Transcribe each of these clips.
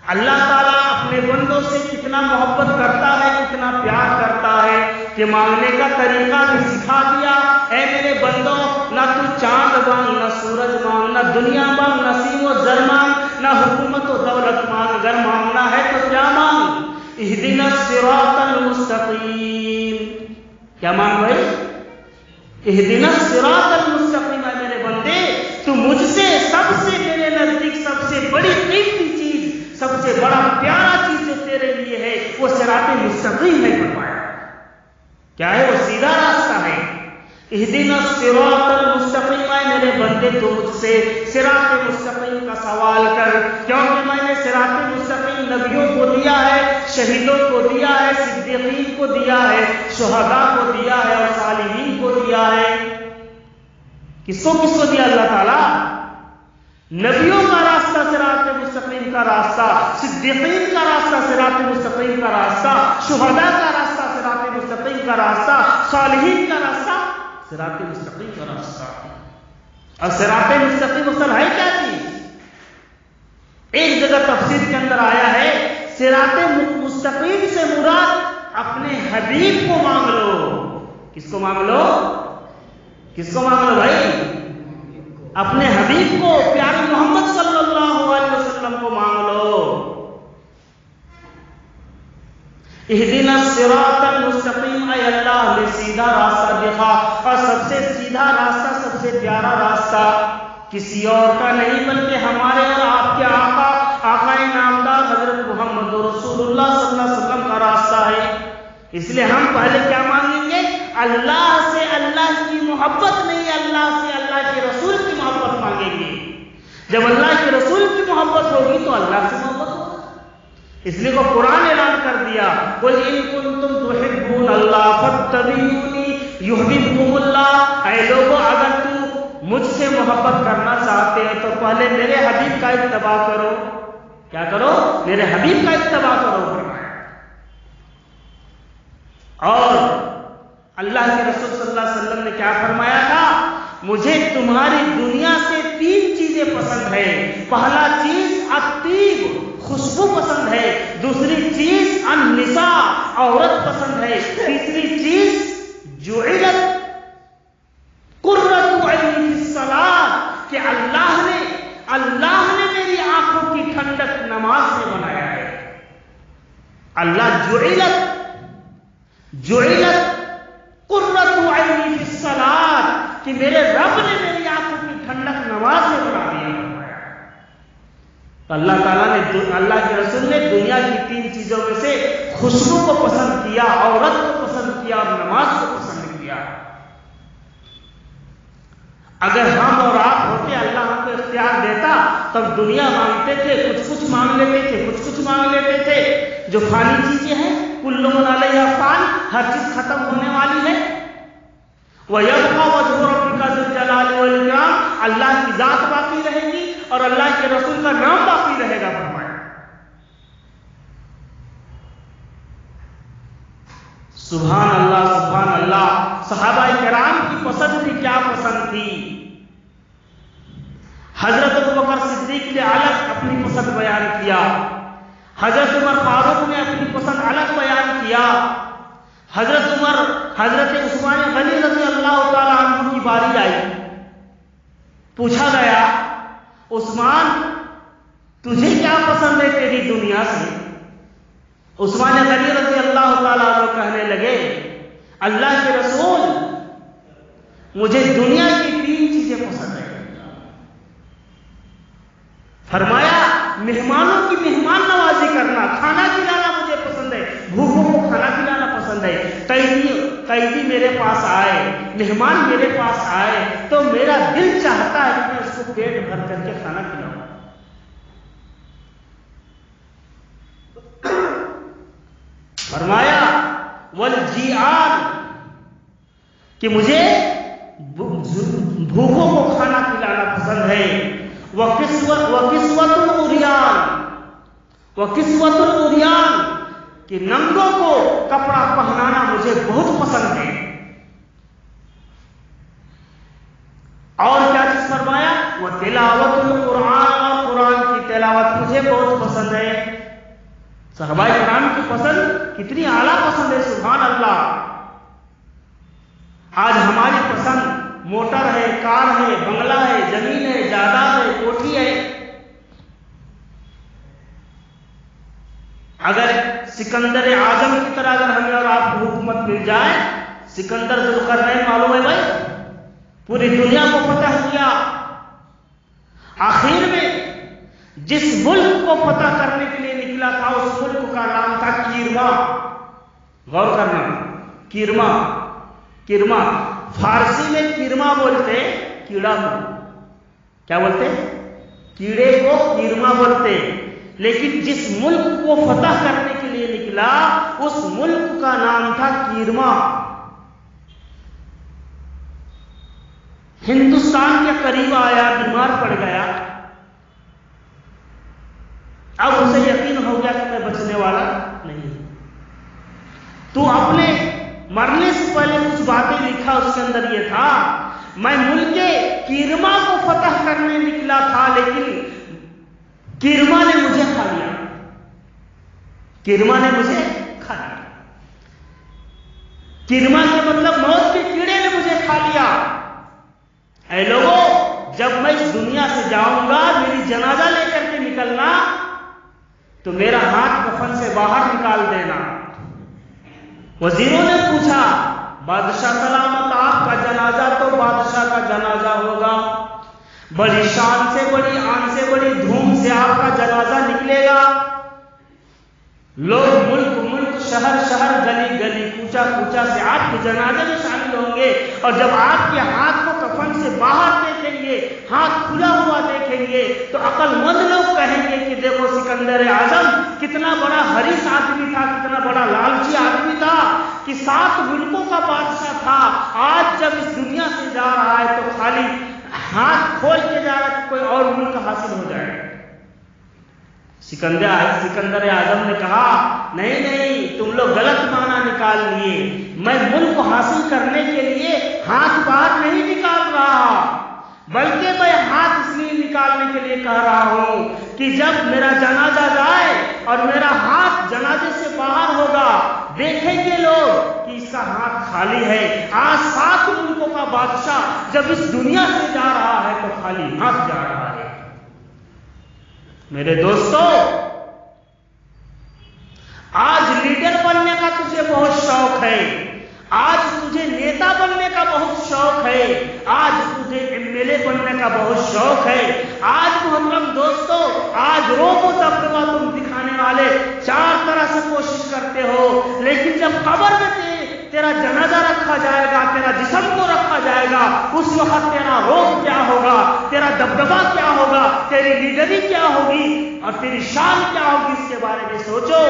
اللہ تعالیٰ اپنے بندوں سے کتنا محبت کرتا ہے، کتنا پیار کرتا ہے کہ مانگنے کا طریقہ بھی سکھا دیا۔ اے میرے بندوں، نہ تو چاند مانگ، نہ سورج مانگ، نہ دنیا مانگ، نہ نسیم و زر مانگ، نہ حکومت و دولت مانگ، اگر مانگنا ہے تو کیا مانگ؟ اہدنا الصراط المستقیم۔ کیا مانگ بھائی؟ اہدنا الصراط المستقیم۔ اے میرے بندے، تو مجھ سے سب سے میرے نزدیک سب سے بڑی قیمتی چیز، سب سے بڑا پیارا چیز جو تیرے لیے ہے وہ صراط مستقیم ہے۔ فرمایا کیا ہے؟ وہ سیدھا راستہ ہے۔ اہدنا الصراط المستقیم۔ اے میرے بندے، تو مجھ سے صراط مستقیم کا سوال کر، کیونکہ میں نے صراط مستقیم نبیوں کو دیا ہے، شہیدوں کو دیا ہے، صدیقین کو دیا ہے، شہداء کو دیا ہے اور صالحین کو دیا ہے۔ کس کو دیا اللہ تعالیٰ؟ نبیوں کا راستہ صراط مستقیم کا راستہ، صدیقین کا راستہ صراط مستقیم کا راستہ، شہداء کا راستہ صراط مستقیم کا راستہ، صالحین کا راستہ صراط مستقیم کا راستہ۔ اور صراط مستقیم اصل ہے کیا چیز؟ ایک جگہ تفسیر کے اندر آیا ہے، صراط مستقیم سے مراد اپنے حبیب کو مانگ لو۔ کس کو مانگ لو؟ کس کو مانگ لو بھائی؟ اپنے حبیب کو، پیارے محمد صلی اللہ علیہ وسلم کو مانگ لو۔ اہدنا الصراط المستقیم۔ اے اللہ، ہمیں سیدھا راستہ دکھا، اور سب سے سیدھا راستہ، سب سے پیارا راستہ کسی اور کا نہیں بلکہ ہمارے اور آپ کے آقا، آقا نامدار حضرت محمد رسول اللہ صلی اللہ علیہ وسلم کا راستہ ہے۔ اس لیے ہم پہلے کیا مانگیں گے؟ اللہ سے اللہ کی محبت نہیں، اللہ سے اللہ کے رسول کی محبت مانگیں گے۔ جب اللہ کے رسول کی محبت ہوگی تو اللہ سے محبت ہوگی۔ اس لیے وہ قرآن اعلان کر دیا، قل ان کنتم تحبون اللہ فاتبعونی یحببکم اللہ۔ اے لوگو، اگر تو مجھ سے محبت کرنا چاہتے ہیں تو پہلے میرے حبیب کا اتباع کرو۔ کیا کرو؟ میرے حبیب کا اتباع کرو۔ اور اللہ کے رسول صلی اللہ علیہ وسلم نے کیا فرمایا تھا؟ مجھے تمہاری دنیا سے 3 چیزیں پسند ہے۔ پہلا چیز الطیب، خوشبو پسند ہے۔ دوسری چیز النساء، عورت پسند ہے۔ تیسری چیز جعلت قرۃ عینی فی الصلاۃ، کہ اللہ نے میری آنکھوں کی ٹھنڈک نماز سے بنایا ہے۔ اللہ جعلت قرۃ عینی فی الصلاۃ، کہ میرے رب نے میری آنکھوں کی ٹھنڈک نماز سے بنا دیا۔ تو اللہ تعالیٰ نے، اللہ کے رسول نے دنیا کی 3 چیزوں میں سے خوشبو کو پسند کیا، عورت کو پسند کیا اور نماز کو پسند کیا۔ اگر ہم اور آپ ہوتے، اللہ ہم کو اختیار دیتا، تب دنیا مانگتے تھے، کچھ مانگ لیتے تھے، کچھ مانگ لیتے تھے۔ جو فانی چیزیں ہیں، کل من علیہا فان، ہر چیز ختم ہونے والی ہے۔ وَيَبْقَى وَجْهُ رَبِّكَ ذُو الْجَلَالِ وَالْإِكْرَامِ، اللہ کی ذات باقی رہے گی اور اللہ کے رسول کا نام باقی رہے گا۔ فرمایا سبحان اللہ، سبحان اللہ۔ صحابہ کرام کی پسند بھی کیا پسند تھی۔ حضرت ابوبکر صدیق نے الگ اپنی پسند بیان کیا، حضرت عمر فاروق نے اپنی پسند الگ بیان کیا، حضرت عثمان غنی رضی اللہ تعالیٰ عنہ کی باری آئی، پوچھا گیا عثمان تجھے کیا پسند ہے تیری دنیا سے؟ عثمان غنی رضی اللہ تعالیٰ عنہ کہنے لگے، اللہ کے رسول، مجھے دنیا کی 3 چیزیں پسند ہیں۔ فرمایا مہمانوں کی مہمان نوازی کرنا، کھانا کھلانا مجھے پسند ہے، بھوکوں کو کھانا کھلانا پسند ہے۔ قیدی میرے پاس آئے، مہمان میرے پاس آئے تو میرا دل چاہتا ہے کہ میں اس کو پیٹ بھر کر کے کھانا کھلاؤں۔ فرمایا والجیعان، کہ مجھے بھوکوں کو کھانا کھلانا پسند ہے۔ وَقِسْوَةُ الْعُرْيَانِ، کہ ننگوں کو کپڑا پہنانا مجھے بہت پسند ہے۔ اور کیا چیز فرمایا؟ وَتِلَاوَةُ الْقُرْآنِ، اور قرآن کی تلاوت مجھے بہت پسند ہے. صحابہ کرام کی پسند کتنی اعلیٰ پسند ہے، سبحان اللہ. آج ہماری پسند موٹر ہے، کار ہے، بنگلہ ہے، زمین ہے، جائیداد ہے، کوٹھی ہے. اگر سکندر اعظم کی طرح اگر ہمیں اور آپ کو حکومت مل جائے، سکندر ذوالقرنین معلوم ہے بھائی، پوری دنیا کو فتح کیا. آخر میں جس ملک کو فتح کرنے کے لیے نکلا تھا اس ملک کا نام تھا کیرما. غور کرنا، کیرما. کیرما فارسی میں کیرما بولتے، کیڑا کو کیا بولتے؟ کیڑے کو کیرما بولتے. لیکن جس ملک کو فتح کرنے کے لیے نکلا اس ملک کا نام تھا کیرما. ہندوستان کے قریب آیا، بیمار پڑ گیا. اب اسے یقین ہو گیا کہ میں بچنے والا نہیں. تو اپنے مرنے سے پہلے کچھ باتیں لکھا، اس کے اندر یہ تھا، میں ملک کیرما کو فتح کرنے نکلا تھا لیکن کیرما نے مجھے کھا لیا. کیرما نے مجھے کھا لیا. کیرما کے مطلب موت کے کیڑے نے مجھے کھا لیا. اے لوگوں، جب میں اس دنیا سے جاؤں گا، میری جنازہ لے کر کے نکلنا تو میرا ہاتھ کفن سے باہر نکال دینا. وزیروں نے پوچھا، بادشاہ سلامت، آپ کا جنازہ تو بادشاہ کا جنازہ ہوگا، بڑی شان سے، بڑی آن سے، بڑی دھوم سے آپ کا جنازہ نکلے گا. لوگ ملک ملک، شہر شہر، گلی گلی، کوچا کوچا سے آپ کے جنازے میں شامل ہوں گے. اور جب آپ کے ہاتھ کو کفن سے باہر دیکھیں گے، ہاتھ کھلا ہوا دیکھیں گے، تو عقل مند لوگ کہیں گے کہ دیکھو سکندر اعظم کتنا بڑا حریص آدمی تھا، کتنا بڑا لالچی آدمی تھا کہ 7 ملکوں کا بادشاہ تھا. آج جب اس دنیا سے جا رہا ہے تو خالی ہاتھ کھول کے جا رہا ہے کہ کوئی اور ملک حاصل ہو جائے. سکندر اعظم نے کہا، نہیں نہیں، تم لوگ غلط معنی نکال لیے. میں ملک حاصل کرنے کے لیے ہاتھ باہر نہیں نکال رہا، بلکہ میں ہاتھ اس لیے نکالنے کے لیے کہہ رہا ہوں کہ جب میرا جنازہ جائے اور میرا ہاتھ جنازے سے باہر ہوگا، دیکھیں گے لوگ کہ اس کا ہاتھ خالی ہے. آج 7 ملکوں کا بادشاہ جب اس دنیا سے جا رہا ہے تو خالی ہاتھ جا رہا ہے. میرے دوستو، آج لیڈر بننے کا تجھے بہت شوق ہے، آج تجھے نیتا بننے کا بہت شوق ہے، آج تجھے MLA بننے کا بہت شوق ہے. آج محترم دوستو، آج روب و دبدبا تم دکھانے والے 4 طرح سے کوشش کرتے ہو، لیکن جب قبر میں تیرا جنازہ رکھا جائے گا، تیرا جسم کو رکھا جائے گا، اس وقت تیرا روب کیا ہوگا، تیرا دبدبا کیا ہوگا، تیری لیڈری کیا ہوگی اور تیری شان کیا ہوگی، اس کے بارے میں سوچو.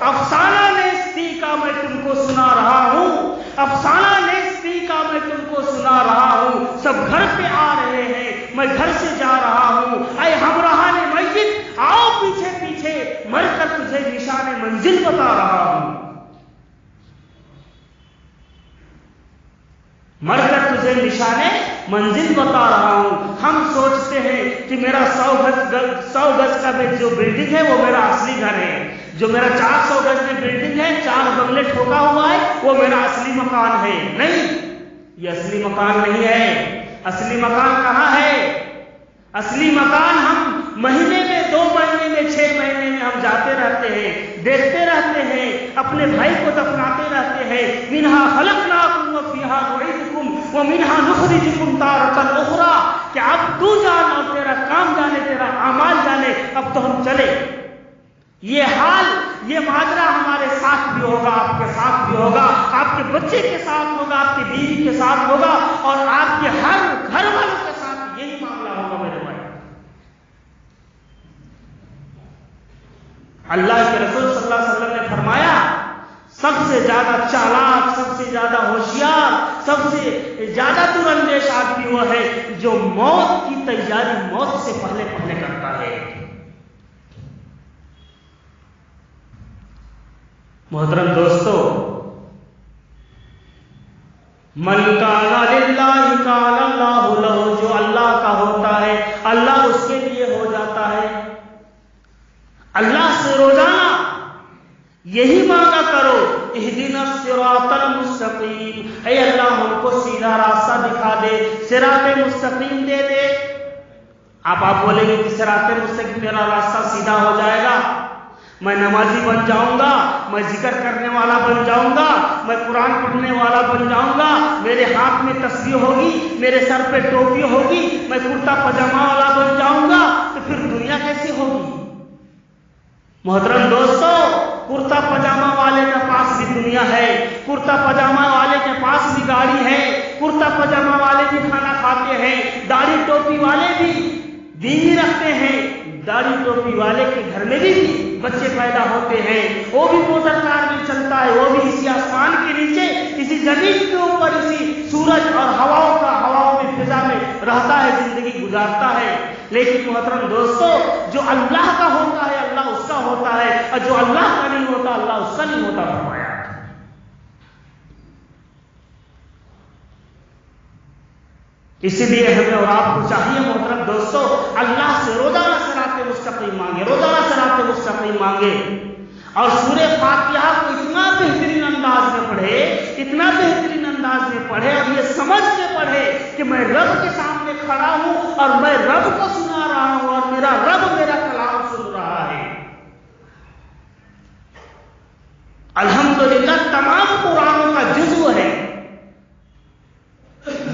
افسانہ نیستی کا میں تم کو سنا رہا ہوں، افسانہ نیستی کا میں تم کو سنا رہا ہوں. سب گھر پہ آ رہے ہیں، میں گھر سے جا رہا ہوں. اے ہمراہان مسجد، آؤ پیچھے پیچھے، مر کر تجھے نشان منزل بتا رہا ہوں. مر کر تجھے نشان منزل بتا رہا ہوں. ہم سوچتے ہیں کہ میرا 100 گز کا جو بلڈنگ ہے وہ میرا اصلی گھر ہے، جو میرا 400 گز کی بلڈنگ ہے، 4 بنگلے ٹھوکا ہوا ہے، وہ میرا اصلی مکان ہے. نہیں، یہ اصلی مکان نہیں ہے. اصلی مکان کہاں ہے؟ اصلی مکان ہم مہینے میں، 2 مہینے میں، 6 مہینے میں ہم جاتے رہتے ہیں، دیکھتے رہتے ہیں، اپنے بھائی کو دفناتے رہتے ہیں. منہا خلقناکم وفیہا نعیدکم ومنہا نخرجکم تارۃ اخری. کہ اب تو جان اور تیرا کام جانے، تیرا اعمال جانے، اب تو ہم چلے. یہ حال، یہ ماجرا ہمارے ساتھ بھی ہوگا، آپ کے ساتھ بھی ہوگا، آپ کے بچے کے ساتھ ہوگا، آپ کی بیوی کے ساتھ ہوگا، اور آپ کے ہر گھر والوں کے ساتھ یہی معاملہ ہوگا. میرے بھائی، اللہ کے رسول صلی اللہ علیہ وسلم نے فرمایا، سب سے زیادہ چالاک، سب سے زیادہ ہوشیار، سب سے زیادہ دور اندیش آدمی وہ ہے جو موت کی تیاری موت سے پہلے کرتا ہے. محترم دوستو، من کان للہ کان اللہ لہ، جو اللہ کا ہوتا ہے اللہ اس کے لیے ہو جاتا ہے. اللہ سے روزانہ یہی مانگا کرو، اہدنا الصراط المستقیم، اے اللہ ہم کو سیدھا راستہ دکھا دے، صراط مستقیم دے دے۔ آپ بولیں گے کہ صراط مستقیم میرا راستہ سیدھا ہو جائے گا، میں نمازی بن جاؤں گا، میں ذکر کرنے والا بن جاؤں گا، میں قرآن پڑھنے والا بن جاؤں گا، میرے ہاتھ میں تسبیح ہوگی، میرے سر پہ ٹوپی ہوگی، میں کرتا پاجامہ والا بن جاؤں گا، تو پھر دنیا کیسی ہوگی؟ محترم دوستو، کرتا پاجامہ والے کے پاس بھی دنیا ہے، کرتا پاجامہ والے کے پاس بھی گاڑی ہے، کرتا پاجامہ والے بھی کھانا کھاتے ہیں، داڑھی ٹوپی والے بھی بیوی رکھتے ہیں، داڑھی ٹوپی والے کے گھر میں بھی بچے پیدا ہوتے ہیں، وہ بھی موٹر کار میں چلتا ہے، وہ بھی اسی آسمان کے نیچے، اسی زمین کے اوپر، اسی سورج اور ہواؤں میں فضا میں رہتا ہے، زندگی گزارتا ہے۔ لیکن محترم دوستو، جو اللہ کا ہوتا ہے اللہ اس کا ہوتا ہے، اور جو اللہ کا نہیں ہوتا اللہ اس کا نہیں ہوتا فرمایا۔ اسی لیے ہمیں اور آپ کو چاہیے محترم دوستو، اللہ سے روزانہ صراط مستقیم مانگے، روزانہ صراط مستقیم مانگے، اور سورہ فاتحہ کو اتنا بہترین انداز میں پڑھے، اتنا بہترین انداز میں پڑھے، اور یہ سمجھ کے پڑھے کہ میں رب کے سامنے کھڑا ہوں اور میں رب کو سنا رہا ہوں، اور میرا رب میرا کلام سن رہا ہے۔ الحمدللہ تمام قرآن کا جزو ہے،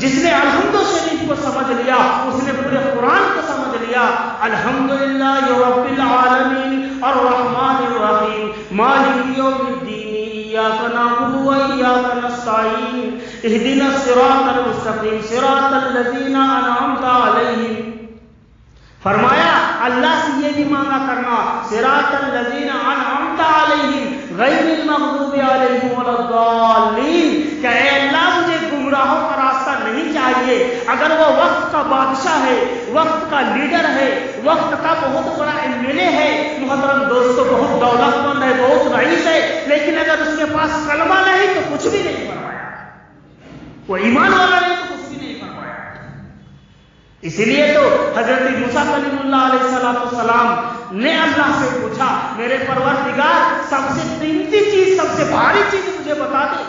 جس نے الحمد شریف کو سمجھ لیا اس نے پورے قرآن کو سمجھ لیا۔ الحمدللہ رب العالمین الرحمن الرحیم مالک یوم الدین ایاک نعبد و ایاک نستعین اہدنا الصراط المستقیم صراط الذین انعمت علیہم۔ فرمایا اللہ سے یہ بھی مانگا کرنا، صراط الذین انعمت علیہم غیر المغضوب علیہم ولا الضالین، کہ اے اللہ مجھے گمراہوں کا راستہ نہیں چاہیے۔ اگر وہ وقت کا بادشاہ ہے، وقت کا لیڈر ہے، وقت کا بہت بڑا MLA ہے، محترم دوستو بہت دولت مند ہے، بہت رئیس ہے، لیکن اگر اس کے پاس کلمہ نہیں تو کچھ بھی نہیں فرمایا، وہ ایمان والا نہیں تو کچھ بھی نہیں فرمایا۔ اسی لیے تو حضرت موسیٰ کلیم اللہ علیہ السلام نے اللہ سے پوچھا، میرے پروردگار سب سے قیمتی چیز، سب سے بھاری چیز مجھے بتا دے۔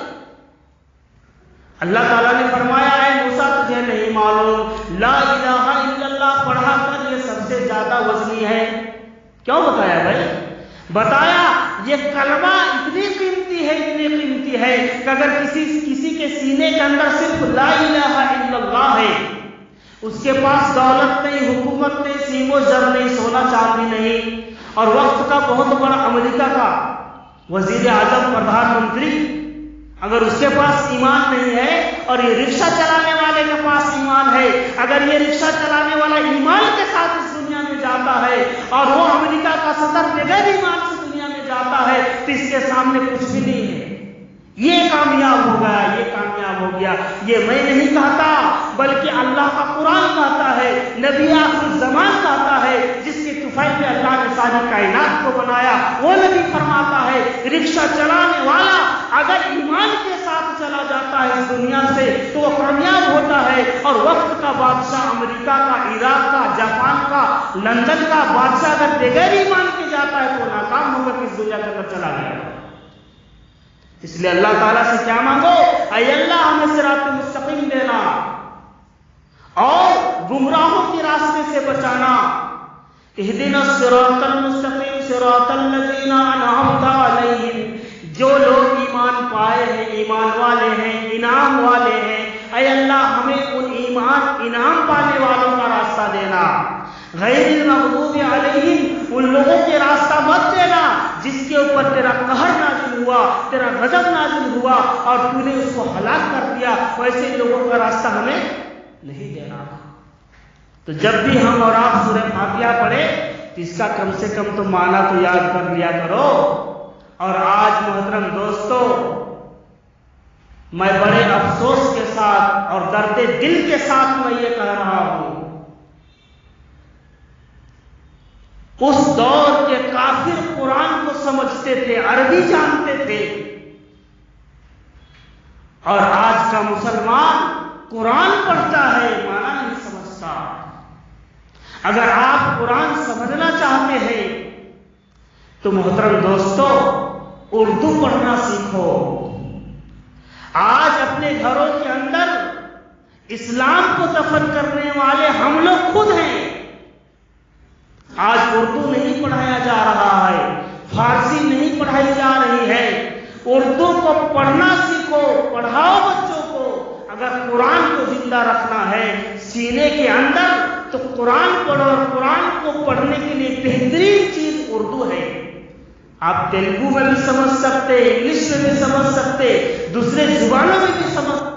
اللہ تعالیٰ نے فرمایا، اے موسیٰ تجھے نہیں معلوم، لا الہ الا اللہ پڑھا کر یہ سب سے زیادہ وزنی ہے۔ کیوں بتایا بھائی؟ بتایا یہ کلمہ اتنی قیمتی ہے، اتنی قیمتی ہے کہ اگر کسی کے سینے کے اندر صرف لا الہ الا اللہ ہے، اس کے پاس دولت نہیں، حکومت نہیں، سیم و زر نہیں، سونا چاندی نہیں، اور وقت کا بہت بڑا امریکہ کا وزیر اعظم، پردھان منتری، اگر اس کے پاس ایمان نہیں ہے، اور یہ رکشہ چلانے والے کے پاس ایمان ہے، اگر یہ رکشہ چلانے والا ایمان کے ساتھ اس دنیا میں جاتا ہے، اور وہ امریکہ کا صدر بغیر ایمان سے دنیا میں جاتا ہے، تو اس کے سامنے کچھ بھی نہیں ہے۔ یہ کامیاب ہو گیا، یہ کامیاب ہو گیا۔ یہ میں نہیں کہتا، بلکہ اللہ کا قرآن کہتا ہے، نبی آخر الزمان کہتا ہے، جس کے طفیل میں اللہ نے ساری کائنات کو بنایا، وہ نبی فرماتا ہے رکشہ چلانے والا اگر ایمان کے ساتھ چلا جاتا ہے اس دنیا سے تو وہ کامیاب ہوتا ہے، اور وقت کا بادشاہ امریکہ کا، عراق کا، جاپان کا، لندن کا بادشاہ اگر بغیر ایمان کے جاتا ہے تو ناکام ہو کر اس دنیا کے اندر چلا گیا۔ اس لیے اللہ تعالیٰ سے کیا مانگو، اے اللہ ہمیں صراط مستقیم دینا اور گمراہوں کے راستے سے بچانا۔ اہدنا الصراط المستقیم صراط الذین انعمت علیہم، جو لوگ ایمان پائے ہیں، ایمان والے ہیں، انعام والے ہیں، اے اللہ ہمیں ان انعام پانے والوں کا راستہ دینا۔ غیر المغضوب علیہم، ان لوگوں کے راستہ مت دینا جس کے اوپر تیرا قہر نازل ہوا، تیرا غضب نازل ہوا اور تو نے اس کو ہلاک کر دیا، ویسے لوگوں کا راستہ ہمیں نہیں دینا۔ تو جب بھی ہم اور آپ سورہ فاتحہ پڑھیں تو اس کا کم سے کم تو معنی تو یاد کر لیا کرو۔ اور آج محترم دوستو، میں بڑے افسوس کے ساتھ اور درد دل کے ساتھ میں یہ کہہ رہا ہوں، اس دور کے کافر قرآن کو سمجھتے تھے، عربی جانتے تھے، اور آج کا مسلمان قرآن پڑھتا ہے معنی نہیں سمجھتا۔ اگر آپ قرآن سمجھنا چاہتے ہیں تو محترم دوستو، اردو پڑھنا سیکھو۔ آج اپنے گھروں کے اندر اسلام کو دفن کرنے والے ہم لوگ خود ہیں۔ آج اردو نہیں پڑھایا جا رہا ہے، فارسی نہیں پڑھائی جا رہی ہے۔ اردو کو پڑھنا سیکھو، پڑھاؤ بچوں کو۔ اگر قرآن کو زندہ رکھنا ہے سینے کے اندر تو قرآن پڑھو، اور قرآن کو پڑھنے کے لیے بہترین چیز اردو ہے۔ آپ تیلگو میں بھی سمجھ سکتے، انگلش میں بھی سمجھ سکتے، دوسرے زبانوں میں بھی سمجھ